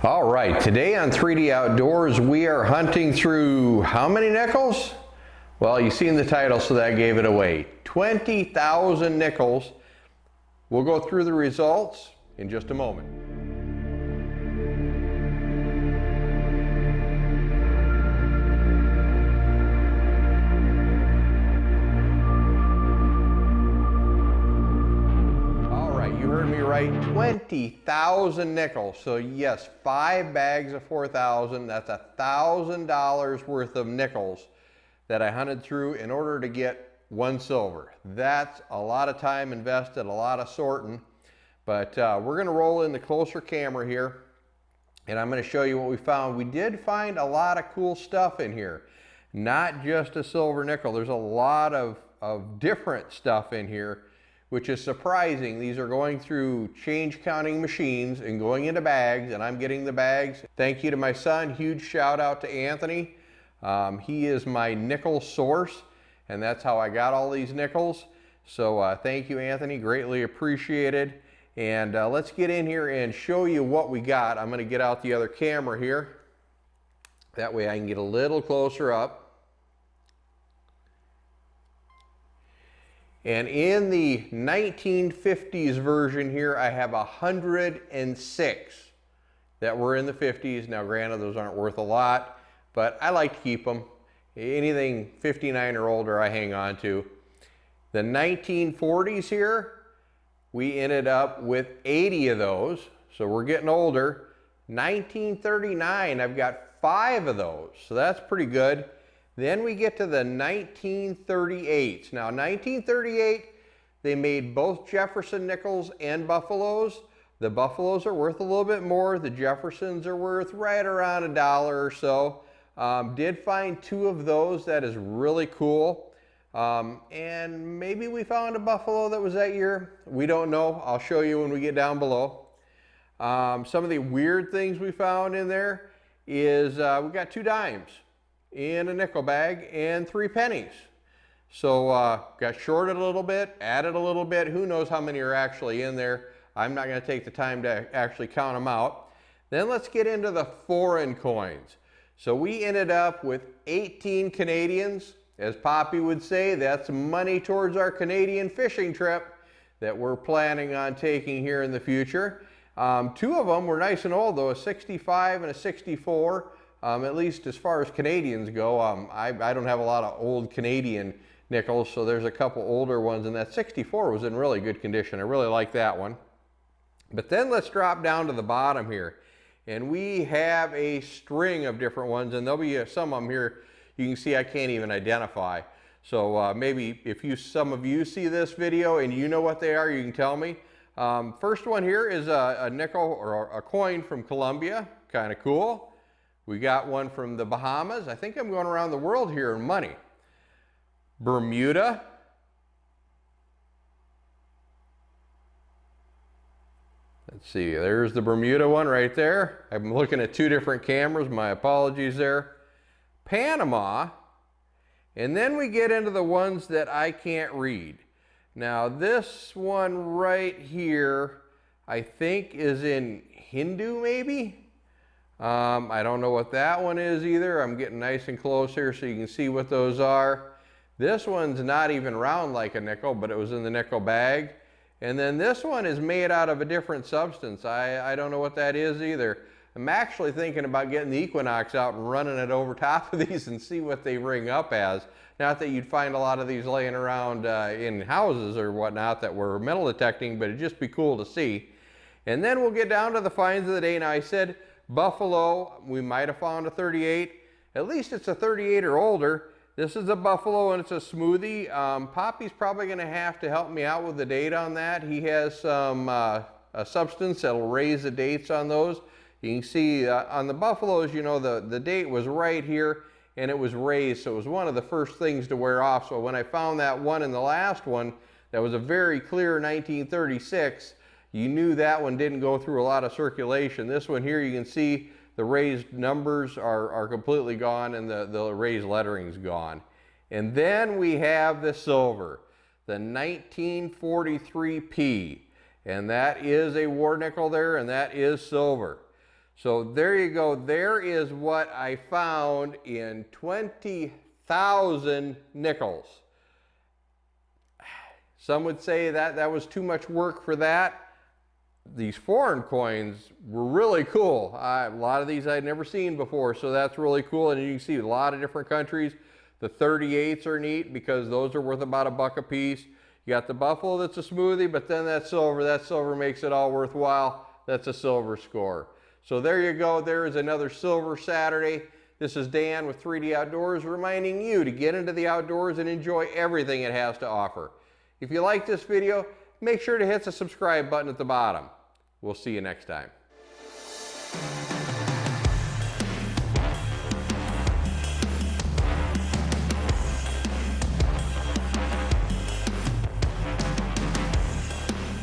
All right, today on 3D Outdoors, we are hunting through how many nickels? Well, you've seen the title, so that gave it away. 20,000 nickels. We'll go through the results in just a moment. You heard me right, 20,000 nickels. So yes, 5 bags of 4,000, that's $1,000 worth of nickels that I hunted through in order to get one silver. That's a lot of time invested, a lot of sorting, but we're gonna roll in the closer camera here and I'm gonna show you what we found. We did find a lot of cool stuff in here, not just a silver nickel. There's a lot of different stuff in here, which is surprising. These are going through change counting machines and going into bags, and I'm getting the bags. Thank you to my son. Huge shout out to Anthony. He is my nickel source, and that's how I got all these nickels. So thank you, Anthony. Greatly appreciated. And let's get in here and show you what we got. I'm going to get out the other camera here. That way I can get a little closer up. And in the 1950s version here, I have 106 that were in the 50s. Now, granted, those aren't worth a lot, but I like to keep them. Anything 59 or older, I hang on to. The 1940s here, we ended up with 80 of those, so we're getting older. 1939, I've got 5 of those, so that's pretty good. Then we get to the 1938s. Now, 1938, they made both Jefferson nickels and Buffaloes. The Buffaloes are worth a little bit more. The Jeffersons are worth right around $1 or so. Did find 2 of those. That is really cool. And maybe we found a Buffalo that was that year. We don't know. I'll show you when we get down below. Some of the weird things we found in there is we got 2 dimes in a nickel bag and 3 pennies. So got shorted a little bit, added a little bit. Who knows how many are actually in there. I'm not going to take the time to actually count them out. Then let's get into the foreign coins. So we ended up with 18 Canadians. As Poppy would say, that's money towards our Canadian fishing trip that we're planning on taking here in the future. 2 of them were nice and old though, a 65 and a 64. At least as far as Canadians go. I don't have a lot of old Canadian nickels, so there's a couple older ones, and that 64 was in really good condition. I really like that one. But then let's drop down to the bottom here, and we have a string of different ones, and there'll be some of them here you can see I can't even identify. So maybe if some of you see this video and you know what they are, you can tell me. First one here is a nickel or a coin from Colombia, kind of cool. We got one from the Bahamas. I think I'm going around the world here in money. Bermuda. Let's see, there's the Bermuda one right there. I'm looking at 2 different cameras, my apologies there. Panama. And then we get into the ones that I can't read. Now this one right here, I think is in Hindu maybe? I don't know what that one is either. I'm getting nice and close here so you can see what those are. This one's not even round like a nickel, but it was in the nickel bag. And then this one is made out of a different substance. I don't know what that is either. I'm actually thinking about getting the Equinox out and running it over top of these and see what they ring up as. Not that you'd find a lot of these laying around in houses or whatnot that were metal detecting, but it'd just be cool to see. And then we'll get down to the finds of the day. Now I said Buffalo, we might have found a 38. At least it's a 38 or older. This is a Buffalo and it's a smoothie. Poppy's probably going to have to help me out with the date on that. He has some a substance that'll raise the dates on those. You can see on the Buffaloes, you know, the date was right here and it was raised, so it was one of the first things to wear off. So when I found that one in the last one that was a very clear 1936, you knew that one didn't go through a lot of circulation. This one here, you can see the raised numbers are completely gone and the raised lettering's gone. And then we have the silver, the 1943P. And that is a war nickel there, and that is silver. So there you go. There is what I found in 20,000 nickels. Some would say that that was too much work for that. These foreign coins were really cool. A lot of these I'd never seen before, so that's really cool. And you can see a lot of different countries. The 38s are neat because those are worth about $1 a piece. You got the Buffalo that's a smoothie, but then that silver makes it all worthwhile. That's a silver score. So there you go. There is another Silver Saturday. This is Dan with 3D Outdoors reminding you to get into the outdoors and enjoy everything it has to offer. If you like this video, make sure to hit the subscribe button at the bottom. We'll see you next time.